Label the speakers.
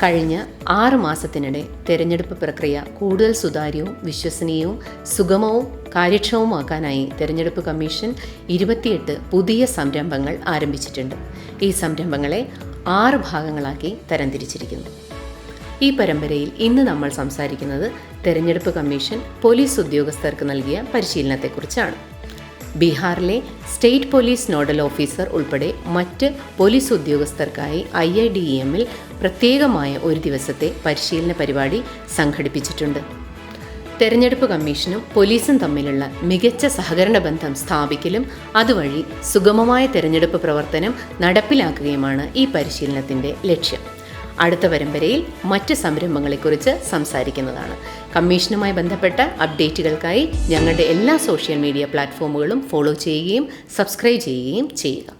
Speaker 1: കഴിഞ്ഞ 6 മാസത്തിനിടെ തെരഞ്ഞെടുപ്പ് പ്രക്രിയ കൂടുതൽ സുതാര്യവും വിശ്വസനീയവും സുഗമവും കാര്യക്ഷമവുമാക്കാനായി തെരഞ്ഞെടുപ്പ് കമ്മീഷൻ 28 പുതിയ സംരംഭങ്ങൾ ആരംഭിച്ചിട്ടുണ്ട്. ഈ സംരംഭങ്ങളെ 6 ഭാഗങ്ങളാക്കി തരംതിരിച്ചിരിക്കുന്നു. ഈ പരമ്പരയിൽ ഇന്ന് നമ്മൾ സംസാരിക്കുന്നത് തെരഞ്ഞെടുപ്പ് കമ്മീഷൻ പോലീസ് ഉദ്യോഗസ്ഥർക്ക് നൽകിയ പരിശീലനത്തെക്കുറിച്ചാണ്. ബീഹാറിലെ സ്റ്റേറ്റ് പോലീസ് നോഡൽ ഓഫീസർ ഉൾപ്പെടെ മറ്റ് പോലീസ് ഉദ്യോഗസ്ഥർക്കായി IIDEMൽ പ്രത്യേകമായ ഒരു ദിവസത്തെ പരിശീലന പരിപാടി സംഘടിപ്പിച്ചിട്ടുണ്ട്. തെരഞ്ഞെടുപ്പ് കമ്മീഷനും പോലീസും തമ്മിലുള്ള മികച്ച സഹകരണ ബന്ധം സ്ഥാപിക്കലും അതുവഴി സുഗമമായ തെരഞ്ഞെടുപ്പ് പ്രവർത്തനം നടപ്പിലാക്കുകയുമാണ് ഈ പരിശീലനത്തിൻ്റെ ലക്ഷ്യം. അടുത്ത പരമ്പരയിൽ മറ്റ് സംരംഭങ്ങളെക്കുറിച്ച് സംസാരിക്കുന്നതാണ്. കമ്മീഷനുമായി ബന്ധപ്പെട്ട അപ്ഡേറ്റുകൾക്കായി ഞങ്ങളുടെ എല്ലാ സോഷ്യൽ മീഡിയ പ്ലാറ്റ്ഫോമുകളും ഫോളോ ചെയ്യുകയും സബ്സ്ക്രൈബ് ചെയ്യുകയും ചെയ്യുക.